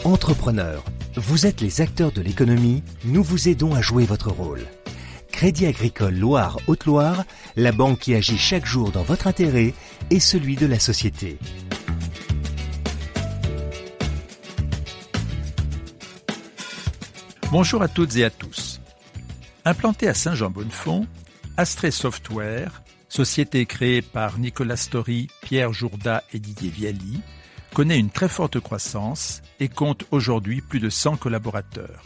Entrepreneurs, vous êtes les acteurs de l'économie, nous vous aidons à jouer votre rôle. Crédit Agricole Loire-Haute-Loire, la banque qui agit chaque jour dans votre intérêt et celui de la société. Bonjour à toutes et à tous. Implanté à Saint-Jean-Bonnefond, Astrée Software, société créée par Nicolas Story, Pierre Jourda et Didier Viali, connaît une très forte croissance et compte aujourd'hui plus de 100 collaborateurs.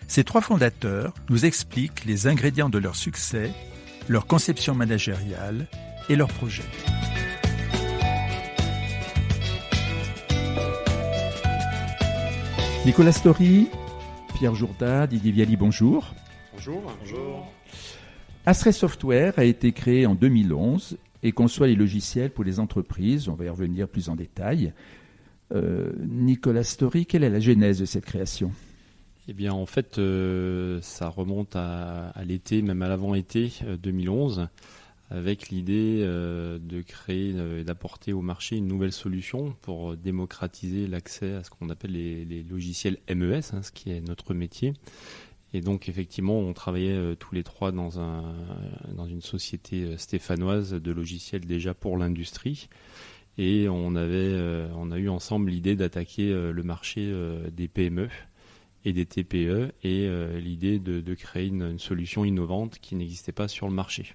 Ces trois fondateurs nous expliquent les ingrédients de leur succès, leur conception managériale et leurs projets. Nicolas Story, Pierre Jourda, Didier Viali, bonjour. Bonjour. Bonjour. Astrée Software a été créé en 2011 et conçoit les logiciels pour les entreprises. On va y revenir plus en détail. Nicolas Story, quelle est la genèse de cette création ? Eh bien, en fait, ça remonte à l'été, même à l'avant-été 2011, avec l'idée de créer et d'apporter au marché une nouvelle solution pour démocratiser l'accès à ce qu'on appelle les logiciels MES, ce qui est notre métier. Et donc, effectivement, on travaillait tous les trois dans une société stéphanoise de logiciels déjà pour l'industrie. Et on a eu ensemble l'idée d'attaquer le marché des PME et des TPE et l'idée de créer une solution innovante qui n'existait pas sur le marché.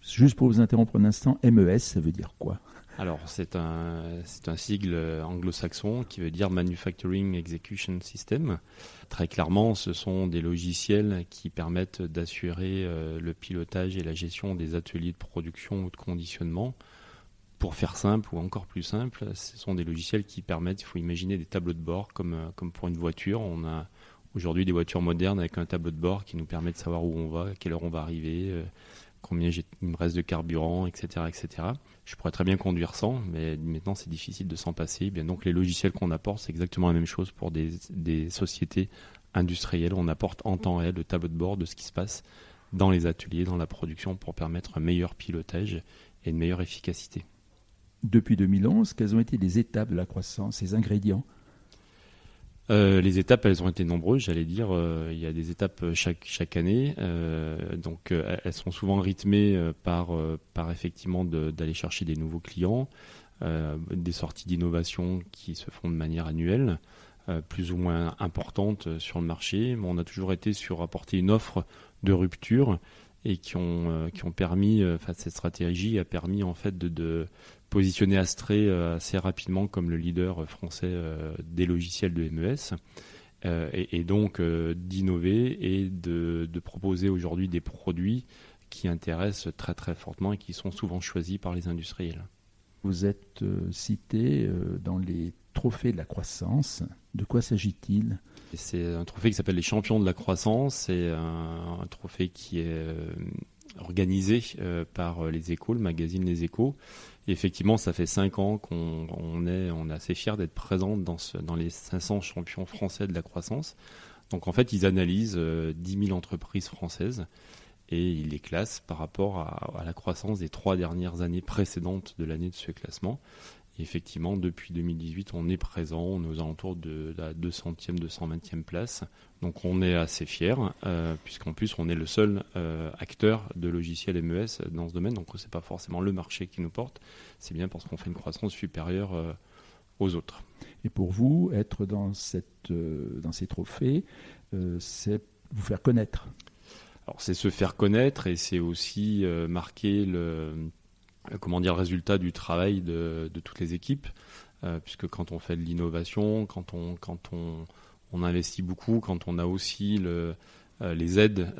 Juste pour vous interrompre un instant, MES, ça veut dire quoi ? Alors, c'est un sigle anglo-saxon qui veut dire Manufacturing Execution System. Très clairement, ce sont des logiciels qui permettent d'assurer le pilotage et la gestion des ateliers de production ou de conditionnement. Pour faire simple ou encore plus simple, ce sont des logiciels qui permettent, il faut imaginer des tableaux de bord comme pour une voiture. On a aujourd'hui des voitures modernes avec un tableau de bord qui nous permet de savoir où on va, à quelle heure on va arriver, combien il me reste de carburant, etc., etc. Je pourrais très bien conduire sans, mais maintenant c'est difficile de s'en passer. Bien, donc les logiciels qu'on apporte, c'est exactement la même chose pour des sociétés industrielles. On apporte en temps réel le tableau de bord de ce qui se passe dans les ateliers, dans la production, pour permettre un meilleur pilotage et une meilleure efficacité. Depuis 2011, quelles ont été les étapes de la croissance, les ingrédients ? Les étapes, elles ont été nombreuses, j'allais dire. Il y a des étapes chaque année. Donc, elles sont souvent rythmées par effectivement d'aller chercher des nouveaux clients, des sorties d'innovation qui se font de manière annuelle, plus ou moins importantes sur le marché. Mais on a toujours été sur apporter une offre de rupture et qui ont permis, cette stratégie a permis en fait de positionner Astrée assez rapidement comme le leader français des logiciels de MES et donc d'innover et de proposer aujourd'hui des produits qui intéressent très très fortement et qui sont souvent choisis par les industriels. Vous êtes cité dans les trophées de la croissance. De quoi s'agit-il ? C'est un trophée qui s'appelle les champions de la croissance. C'est un trophée qui est organisé par les Échos, le magazine Les Échos. Et effectivement, ça fait 5 ans qu'on est assez fiers d'être présents dans les 500 champions français de la croissance. Donc en fait, ils analysent 10 000 entreprises françaises et ils les classent par rapport à la croissance des 3 dernières années précédentes de l'année de ce classement. Et effectivement, depuis 2018, on est présent, on est aux alentours de la 200e, 220e place. Donc on est assez fiers, puisqu'en plus on est le seul acteur de logiciels MES dans ce domaine. Donc ce n'est pas forcément le marché qui nous porte, c'est bien parce qu'on fait une croissance supérieure aux autres. Et pour vous, être dans ces trophées, c'est vous faire connaître. Alors c'est se faire connaître et c'est aussi marquer le résultat du travail de toutes les équipes, puisque quand on fait de l'innovation, quand on investit beaucoup, quand on a aussi les aides,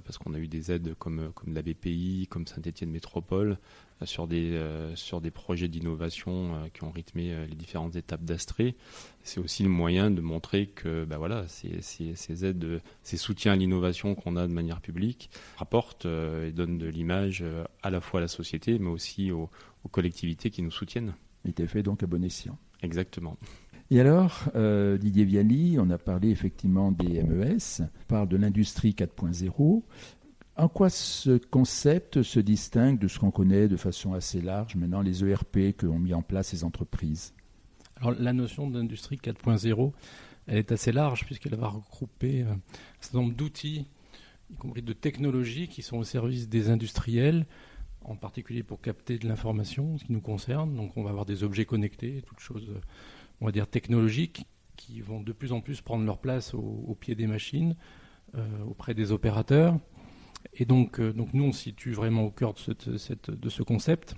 parce qu'on a eu des aides comme la BPI, comme Saint-Étienne Métropole, sur des projets d'innovation qui ont rythmé les différentes étapes d'Astrée. C'est aussi le moyen de montrer que ces aides, ces soutiens à l'innovation qu'on a de manière publique rapportent et donnent de l'image à la fois à la société, mais aussi aux collectivités qui nous soutiennent. Il était fait donc à bon escient. Exactement. Et alors, Didier Viali, on a parlé effectivement des MES, on parle de l'industrie 4.0. En quoi ce concept se distingue de ce qu'on connaît de façon assez large maintenant, les ERP que ont mis en place ces entreprises ? Alors la notion d'industrie 4.0, elle est assez large puisqu'elle va regrouper un certain nombre d'outils, y compris de technologies qui sont au service des industriels, en particulier pour capter de l'information, ce qui nous concerne. Donc on va avoir des objets connectés, toutes choses, on va dire, technologiques, qui vont de plus en plus prendre leur place au pied des machines, auprès des opérateurs. Et donc nous, on se situe vraiment au cœur de ce concept.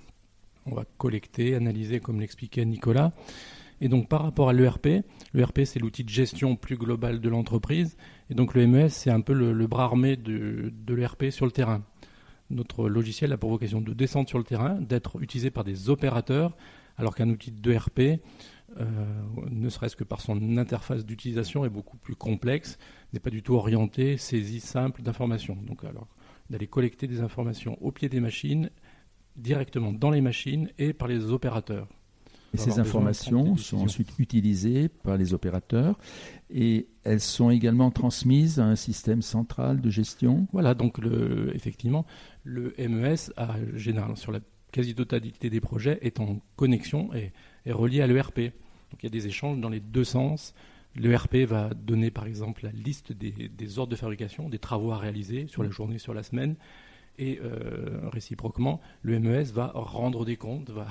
On va collecter, analyser, comme l'expliquait Nicolas. Et donc par rapport à l'ERP c'est l'outil de gestion plus global de l'entreprise. Et donc le MES, c'est un peu le bras armé de l'ERP sur le terrain. Notre logiciel a pour vocation de descendre sur le terrain, d'être utilisé par des opérateurs, alors qu'un outil d'ERP, ne serait-ce que par son interface d'utilisation, est beaucoup plus complexe, n'est pas du tout orienté, saisie simple d'informations. Donc alors, d'aller collecter des informations au pied des machines, directement dans les machines et par les opérateurs. Et ces informations sont ensuite utilisées par les opérateurs et elles sont également transmises à un système central de gestion. Voilà, donc effectivement, le MES, généralement sur la quasi-totalité des projets, est en connexion et est relié à l'ERP. Donc il y a des échanges dans les deux sens. L'ERP va donner par exemple la liste des ordres de fabrication, des travaux à réaliser sur la journée, sur la semaine. Et réciproquement, le MES va rendre des comptes, va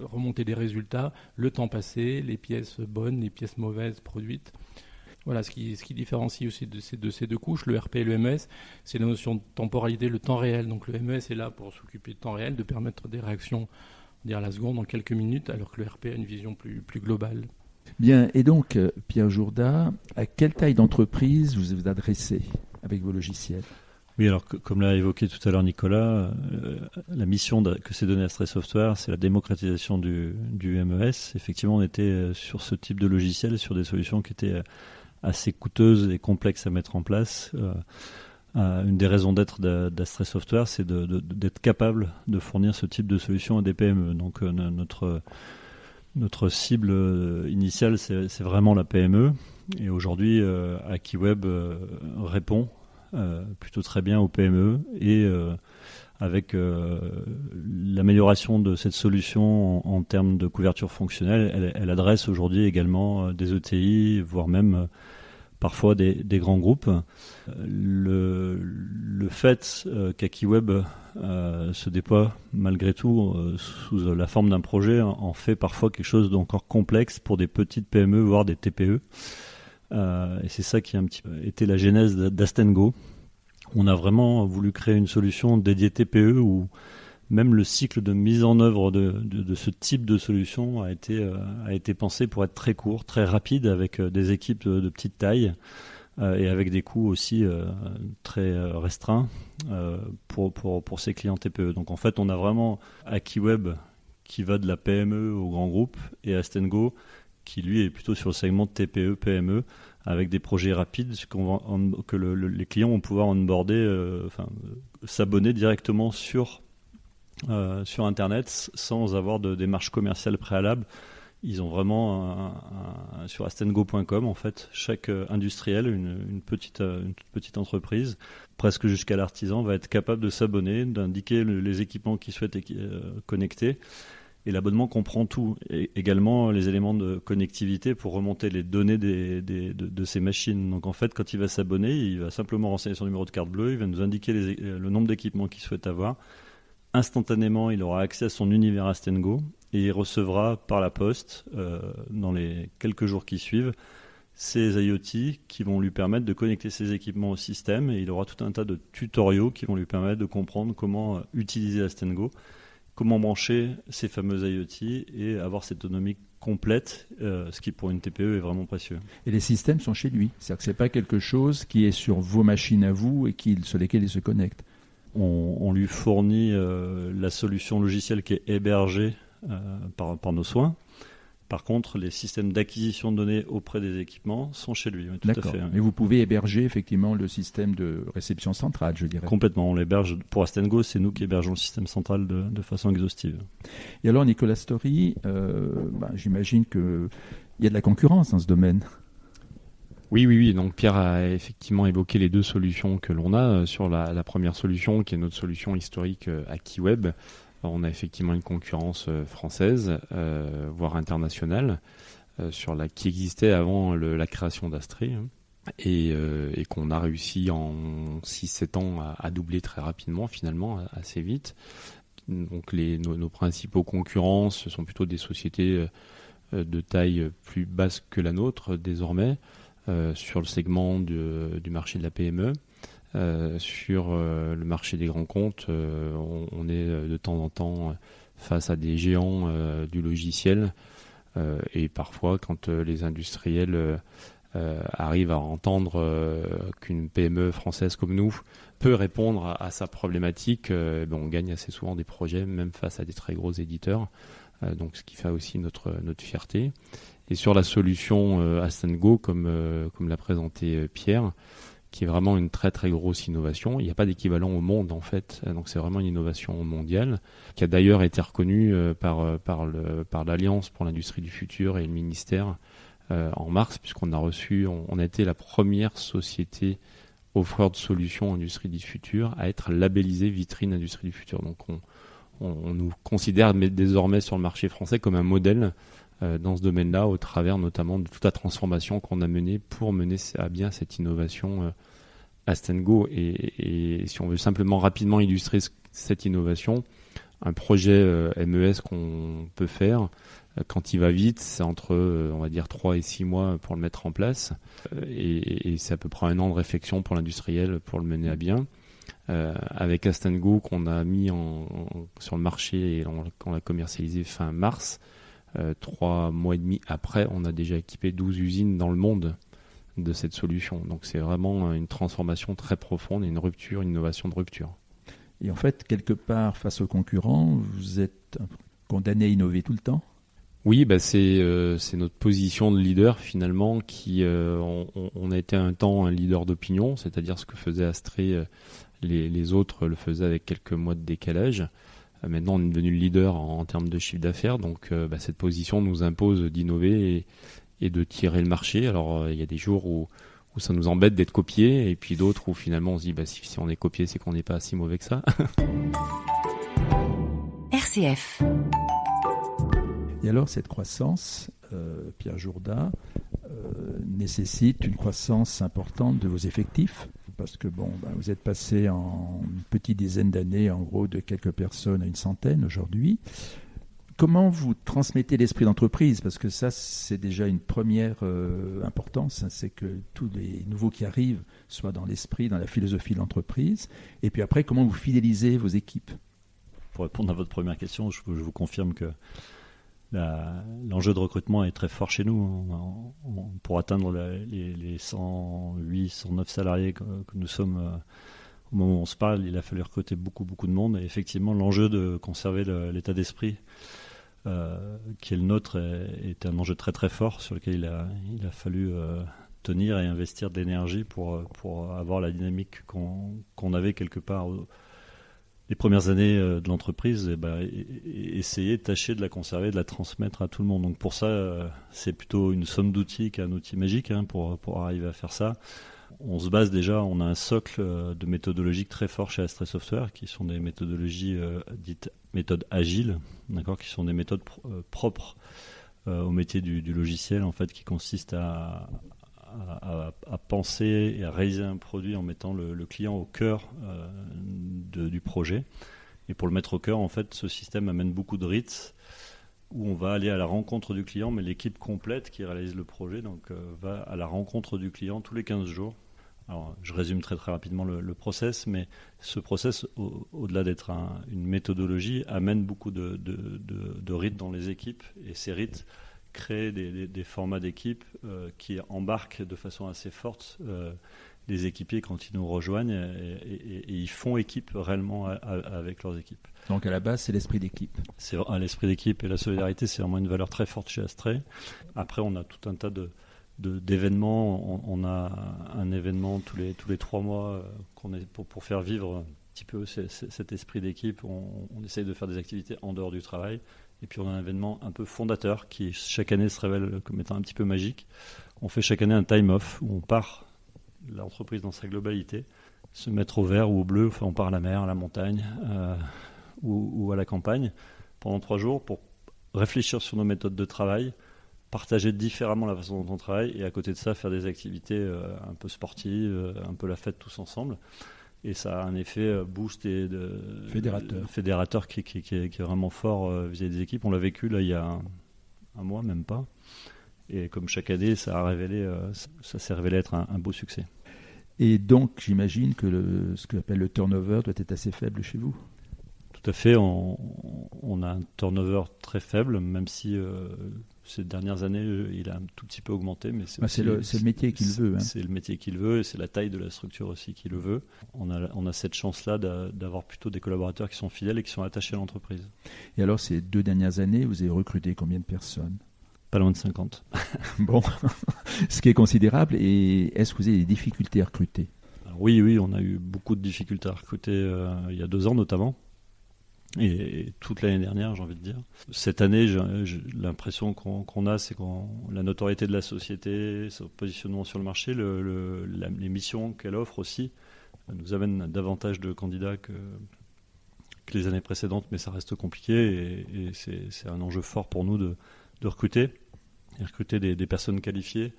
remonter des résultats, le temps passé, les pièces bonnes, les pièces mauvaises produites. Voilà, ce qui différencie aussi de ces deux couches, le RP et le MES, c'est la notion de temporalité, le temps réel. Donc le MES est là pour s'occuper de temps réel, de permettre des réactions, à la seconde, en quelques minutes, alors que le RP a une vision plus globale. Bien, et donc Pierre Jourda, à quelle taille d'entreprise vous vous adressez avec vos logiciels ? Oui, alors comme l'a évoqué tout à l'heure Nicolas, la mission que s'est donnée Astre Software, c'est la démocratisation du MES. Effectivement, on était sur ce type de logiciel, sur des solutions qui étaient assez coûteuses et complexes à mettre en place. Une des raisons d'être d'Astre Software, c'est d'être capable de fournir ce type de solution à des PME. Donc notre cible initiale, c'est vraiment la PME. Et aujourd'hui, Akiweb répond plutôt très bien aux PME et avec l'amélioration de cette solution en termes de couverture fonctionnelle, elle adresse aujourd'hui également des ETI, voire même parfois des grands groupes. Le fait qu'Akiweb se déploie malgré tout sous la forme d'un projet en fait parfois quelque chose d'encore complexe pour des petites PME, voire des TPE. Et c'est ça qui a un petit peu été la genèse d'Astengo. On a vraiment voulu créer une solution dédiée TPE où même le cycle de mise en œuvre de ce type de solution a été pensé pour être très court, très rapide, avec des équipes de petite taille et avec des coûts aussi très restreints pour ces clients TPE. Donc en fait, on a vraiment Akiweb qui va de la PME au grand groupe et Astengo qui lui est plutôt sur le segment TPE, PME, avec des projets rapides que les clients vont pouvoir onboarder, s'abonner directement sur Internet sans avoir de démarche commerciale préalable. Ils ont vraiment sur astengo.com en fait, chaque industriel, une toute petite entreprise, presque jusqu'à l'artisan, va être capable de s'abonner, d'indiquer les équipements qu'il souhaite connecter. Et l'abonnement comprend tout, et également les éléments de connectivité pour remonter les données de ces machines. Donc en fait, quand il va s'abonner, il va simplement renseigner son numéro de carte bleue, il va nous indiquer le nombre d'équipements qu'il souhaite avoir. Instantanément, il aura accès à son univers Astengo et il recevra par la poste, dans les quelques jours qui suivent, ces IoT qui vont lui permettre de connecter ses équipements au système, et il aura tout un tas de tutoriaux qui vont lui permettre de comprendre comment utiliser Astengo, comment brancher ces fameuses IoT et avoir cette autonomie complète, ce qui pour une TPE est vraiment précieux. Et les systèmes sont chez lui, c'est-à-dire que ce n'est pas quelque chose qui est sur vos machines à vous et sur lesquelles il se connecte. On lui fournit la solution logicielle qui est hébergée par nos soins. Par contre, les systèmes d'acquisition de données auprès des équipements sont chez lui. Oui, tout D'accord. À fait, oui. Mais vous pouvez héberger effectivement le système de réception centrale, je dirais. Complètement. On l'héberge pour Astengo, c'est nous qui hébergeons le système central de façon exhaustive. Et alors, Nicolas Story, j'imagine qu'il y a de la concurrence dans ce domaine. Oui. Donc Pierre a effectivement évoqué les deux solutions que l'on a. Sur la première solution, qui est notre solution historique Akiweb, on a effectivement une concurrence française, voire internationale. qui existait avant la création d'Astrée, hein, et qu'on a réussi en 6-7 ans à doubler très rapidement, finalement, assez vite. Donc nos principaux concurrents, ce sont plutôt des sociétés de taille plus basse que la nôtre désormais, sur le segment du marché de la PME. Sur le marché des grands comptes, on est de temps en temps face à des géants du logiciel, et parfois quand les industriels arrivent à entendre qu'une PME française comme nous peut répondre à sa problématique, on gagne assez souvent des projets, même face à des très gros éditeurs, donc ce qui fait aussi notre fierté. Et sur la solution Astengo, comme l'a présenté Pierre, qui est vraiment une très très grosse innovation. Il n'y a pas d'équivalent au monde en fait, donc c'est vraiment une innovation mondiale qui a d'ailleurs été reconnue par l'Alliance pour l'industrie du futur et le ministère en mars, puisqu'on a été la première société offreur de solutions industrie du futur à être labellisée vitrine industrie du futur. Donc on nous considère désormais sur le marché français comme un modèle dans ce domaine-là, au travers notamment de toute la transformation qu'on a menée pour mener à bien cette innovation Astengo. Et si on veut simplement rapidement illustrer cette innovation, un projet MES qu'on peut faire, quand il va vite, c'est entre, on va dire, 3 et 6 mois pour le mettre en place. Et c'est à peu près 1 an de réflexion pour l'industriel pour le mener à bien. Avec Astengo qu'on a mis sur le marché et qu'on l'a commercialisé fin mars, 3 mois et demi après, on a déjà équipé 12 usines dans le monde de cette solution. Donc c'est vraiment une transformation très profonde et une innovation de rupture. Et en fait, quelque part, face aux concurrents, vous êtes condamné à innover tout le temps ? Oui, c'est notre position de leader finalement on a été un temps un leader d'opinion, c'est-à-dire ce que faisait Astrée, les autres le faisaient avec quelques mois de décalage. Maintenant, on est devenu le leader en termes de chiffre d'affaires, donc cette position nous impose d'innover et de tirer le marché. Alors, il y a des jours où ça nous embête d'être copié, et puis d'autres où finalement on se dit si on est copié, c'est qu'on n'est pas si mauvais que ça. RCF. Et alors, cette croissance, Pierre Jourda, nécessite une croissance importante de vos effectifs, parce que vous êtes passé en une petite dizaine d'années, en gros, de quelques personnes à une centaine aujourd'hui. Comment vous transmettez l'esprit d'entreprise ? Parce que ça, c'est déjà une première importance, c'est que tous les nouveaux qui arrivent soient dans l'esprit, dans la philosophie de l'entreprise. Et puis après, comment vous fidélisez vos équipes ? Pour répondre à votre première question, je vous confirme que l'enjeu de recrutement est très fort chez nous. Pour atteindre les 108, 109 salariés que nous sommes au moment où on se parle, il a fallu recruter beaucoup de monde. Et effectivement, l'enjeu de conserver l'état d'esprit qui est le nôtre est un enjeu très très fort sur lequel il a fallu tenir et investir de l'énergie pour avoir la dynamique qu'on avait quelque part les premières années de l'entreprise, essayer, tâcher de la conserver, de la transmettre à tout le monde. Donc pour ça, c'est plutôt une somme d'outils qu'un outil magique pour arriver à faire ça. On se base déjà, on a un socle de méthodologiques très fort chez Astrée Software, qui sont des méthodologies dites méthodes agiles, d'accord, qui sont des méthodes propres au métier du logiciel, en fait, qui consistent à penser et à réaliser un produit en mettant le client au cœur du projet. Et pour le mettre au cœur, en fait, ce système amène beaucoup de rites où on va aller à la rencontre du client, mais l'équipe complète qui réalise le projet va à la rencontre du client tous les 15 jours. Alors, je résume très très rapidement le process, mais ce process, au-delà d'être une méthodologie, amène beaucoup de rites dans les équipes, et ces rites créent des formats d'équipe qui embarquent de façon assez forte les équipiers quand ils nous rejoignent, et ils font équipe réellement avec leurs équipes. Donc à la base, c'est l'esprit d'équipe. C'est l'esprit d'équipe et la solidarité, c'est vraiment une valeur très forte chez Astrée. Après, on a tout un tas d'événements. On a un événement tous les 3 mois qu'on est pour faire vivre un petit peu cet esprit d'équipe. On essaye de faire des activités en dehors du travail. Et puis on a un événement un peu fondateur qui chaque année se révèle comme étant un petit peu magique. On fait chaque année un time off où on part l'entreprise dans sa globalité, se mettre au vert ou au bleu, on part à la mer, à la montagne ou à la campagne pendant 3 jours pour réfléchir sur nos méthodes de travail, partager différemment la façon dont on travaille et à côté de ça faire des activités un peu sportives, un peu la fête tous ensemble. Et ça a un effet boost et fédérateur qui est vraiment fort vis-à-vis des équipes. On l'a vécu là il y a un mois, même pas. Et comme chaque année, ça s'est révélé être un beau succès. Et donc, j'imagine que ce qu'on appelle le turnover doit être assez faible chez vous. Tout à fait. On a un turnover très faible, même si ces dernières années, il a un tout petit peu augmenté. Mais c'est le métier qui le veut. Hein. C'est le métier qui le veut et c'est la taille de la structure aussi qui le veut. On a cette chance-là d'avoir plutôt des collaborateurs qui sont fidèles et qui sont attachés à l'entreprise. Et alors, ces 2 dernières années, vous avez recruté combien de personnes ? Pas loin de 50. Bon, ce qui est considérable. Et est-ce que vous avez des difficultés à recruter ? Alors oui, on a eu beaucoup de difficultés à recruter il y a 2 ans notamment. Et toute l'année dernière, j'ai envie de dire. Cette année, l'impression qu'on a, c'est que la notoriété de la société, son positionnement sur le marché, les missions qu'elle offre aussi, nous amène davantage de candidats que les années précédentes, mais ça reste compliqué et c'est un enjeu fort pour nous de recruter, et recruter des personnes qualifiées,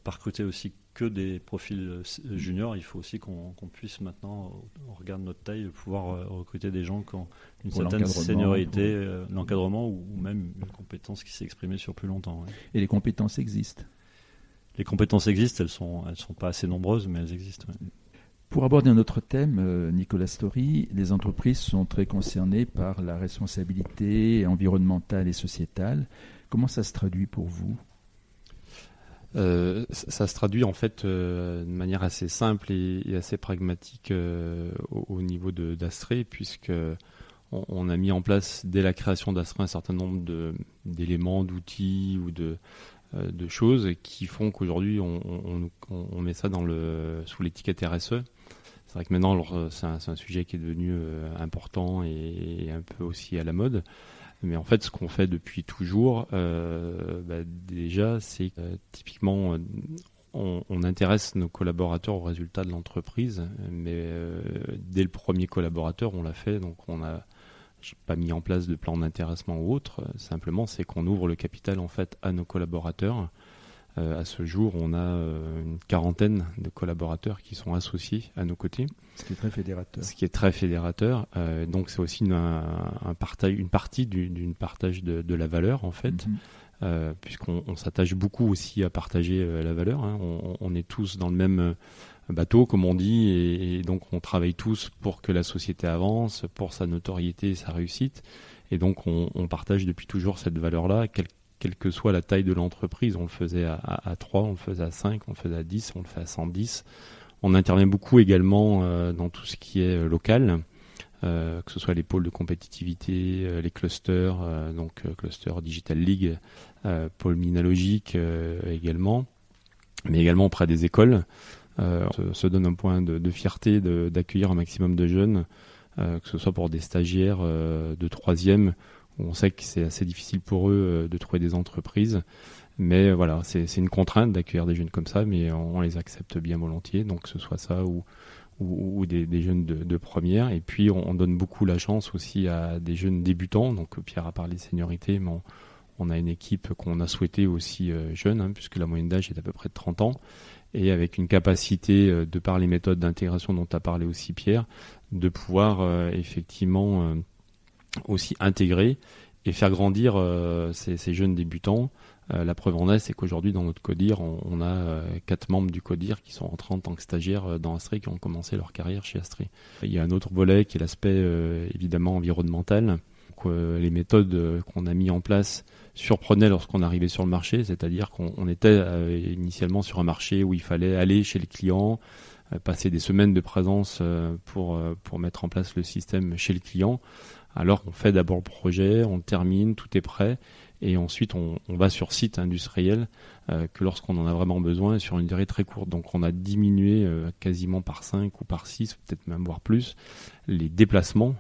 pas recruter aussi que des profils juniors. Il faut aussi qu'on puisse maintenant, au regard de notre taille, pouvoir recruter des gens qui ont une certaine seniorité, l'encadrement ou même une compétence qui s'est exprimée sur plus longtemps. Ouais. Et les compétences existent ? Les compétences existent, elles sont pas assez nombreuses, mais elles existent. Ouais. Pour aborder un autre thème, Nicolas Story, les entreprises sont très concernées par la responsabilité environnementale et sociétale. Comment ça se traduit pour vous ? Ça se traduit en fait de manière assez simple et assez pragmatique au niveau d'Astrée, puisque on a mis en place dès la création d'Astrée un certain nombre d'éléments, d'outils ou de choses qui font qu'aujourd'hui on met ça sous l'étiquette RSE. C'est vrai que maintenant c'est un sujet qui est devenu important et un peu aussi à la mode. Mais en fait, ce qu'on fait depuis toujours, déjà, c'est typiquement, on intéresse nos collaborateurs aux résultats de l'entreprise. Mais dès le premier collaborateur, on l'a fait. Donc, j'ai pas mis en place de plan d'intéressement ou autre. Simplement, c'est qu'on ouvre le capital en fait à nos collaborateurs. À ce jour, on a une 40aine de collaborateurs qui sont associés à nos côtés. Ce qui est très fédérateur. Ce qui est très fédérateur. Donc, c'est aussi une partie d'une partage de la valeur, en fait, puisqu'on s'attache beaucoup aussi à partager la valeur. Hein. On est tous dans le même bateau, comme on dit, et donc on travaille tous pour que la société avance, pour sa notoriété et sa réussite. Et donc, on partage depuis toujours cette valeur-là, quelle que soit la taille de l'entreprise. On le faisait à 3, on le faisait à 5, on le faisait à 10, on le fait à 110. On intervient beaucoup également dans tout ce qui est local, que ce soit les pôles de compétitivité, les clusters, cluster Digital League, pôle minalogique également, mais également auprès des écoles. On se donne un point de fierté d'accueillir un maximum de jeunes, que ce soit pour des stagiaires de 3e, où on sait que c'est assez difficile pour eux de trouver des entreprises. Mais voilà, c'est une contrainte d'accueillir des jeunes comme ça, mais on les accepte bien volontiers. Donc que ce soit ça ou des jeunes de première. Et puis on donne beaucoup la chance aussi à des jeunes débutants. Donc Pierre a parlé de seniorité, mais on a une équipe qu'on a souhaité aussi jeune, puisque la moyenne d'âge est à peu près de 30 ans. Et avec une capacité, de par les méthodes d'intégration dont a parlé aussi Pierre, de pouvoir effectivement aussi intégrer et faire grandir ces jeunes débutants. La preuve en est, c'est qu'aujourd'hui dans notre CODIR, on a 4 membres du CODIR qui sont rentrés en tant que stagiaires dans Astrée, qui ont commencé leur carrière chez Astrée. Il y a un autre volet qui est l'aspect évidemment environnemental. Donc, les méthodes qu'on a mis en place surprenaient lorsqu'on arrivait sur le marché, c'est-à-dire qu'on était initialement sur un marché où il fallait aller chez les clients, passer des semaines de présence pour mettre en place le système chez le client. Alors on fait d'abord le projet, on le termine, tout est prêt, et ensuite on va sur site industriel que lorsqu'on en a vraiment besoin sur une durée très courte. Donc on a diminué quasiment par 5 ou par 6, peut-être même voire plus, les déplacements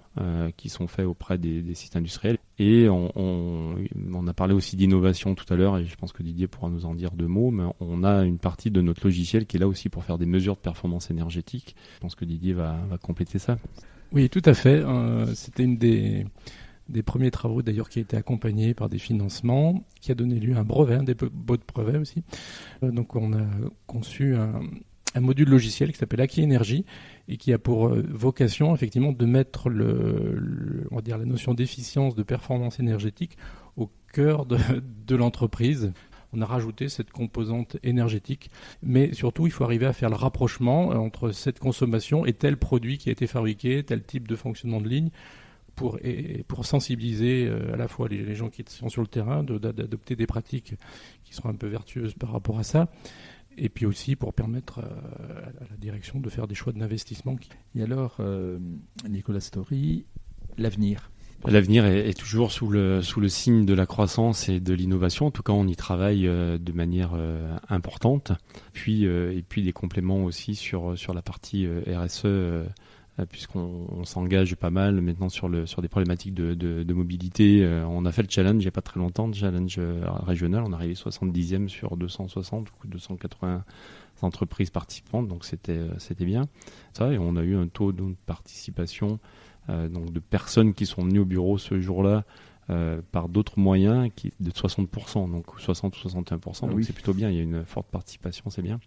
qui sont faits auprès des sites industriels. Et on a parlé aussi d'innovation tout à l'heure, et je pense que Didier pourra nous en dire 2 mots, mais on a une partie de notre logiciel qui est là aussi pour faire des mesures de performance énergétique. Je pense que Didier va compléter ça. Oui, tout à fait. C'était une des des premiers travaux d'ailleurs qui a été accompagné par des financements, qui a donné lieu à un brevet, un dépôt de brevet aussi. Donc on a conçu un module logiciel qui s'appelle Aki Energy et qui a pour vocation effectivement de mettre on va dire la notion d'efficience, de performance énergétique au cœur de l'entreprise. On a rajouté cette composante énergétique, mais surtout il faut arriver à faire le rapprochement entre cette consommation et tel produit qui a été fabriqué, tel type de fonctionnement de ligne, pour sensibiliser à la fois les gens qui sont sur le terrain, d'adopter des pratiques qui seront un peu vertueuses par rapport à ça, et puis aussi pour permettre à la direction de faire des choix d'investissement. Et alors, Nicolas Story, l'avenir ? L'avenir est toujours sous le signe de la croissance et de l'innovation. En tout cas, on y travaille de manière importante. Et puis des compléments aussi sur la partie RSE, puisqu'on s'engage pas mal maintenant sur des problématiques de mobilité. On a fait le challenge il n'y a pas très longtemps, le challenge régional. On est arrivé 70e sur 260 ou 280 entreprises participantes, donc c'était bien. Ça, et on a eu un taux de participation donc de personnes qui sont venues au bureau ce jour-là par d'autres moyens qui est de 60%, donc 60 ou 61%, donc c'est plutôt bien, il y a une forte participation, c'est bien.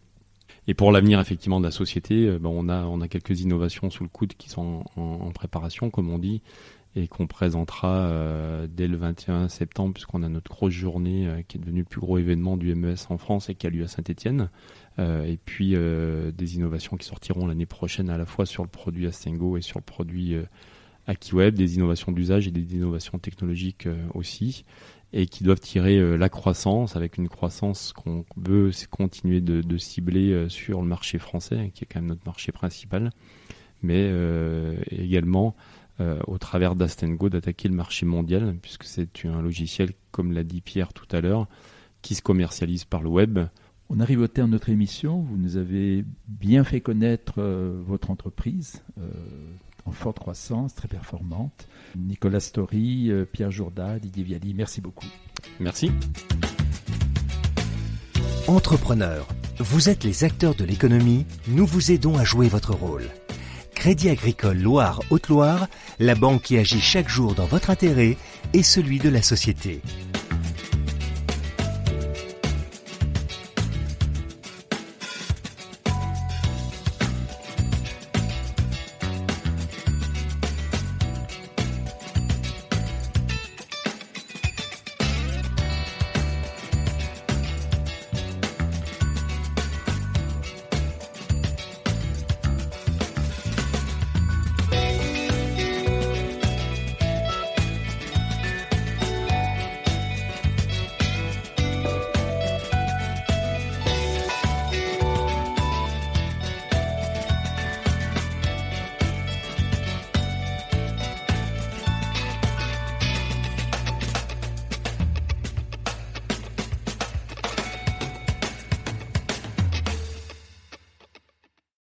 Et pour l'avenir effectivement de la société, on a quelques innovations sous le coude qui sont en préparation, comme on dit, et qu'on présentera dès le 21 septembre, puisqu'on a notre grosse journée qui est devenue le plus gros événement du MES en France et qui a lieu à Saint-Étienne. Et puis des innovations qui sortiront l'année prochaine à la fois sur le produit Astengo et sur le produit AkiWeb, des innovations d'usage et des innovations technologiques aussi, et qui doivent tirer la croissance, avec une croissance qu'on veut continuer de cibler sur le marché français, qui est quand même notre marché principal, mais également au travers d'Astengo d'attaquer le marché mondial, puisque c'est un logiciel, comme l'a dit Pierre tout à l'heure, qui se commercialise par le web. On arrive au terme de notre émission. Vous nous avez bien fait connaître votre entreprise en forte croissance, très performante. Nicolas Story, Pierre Jourda, Didier Viali, merci beaucoup. Merci. Entrepreneurs, vous êtes les acteurs de l'économie, nous vous aidons à jouer votre rôle. Crédit Agricole Loire-Haute-Loire, la banque qui agit chaque jour dans votre intérêt et celui de la société.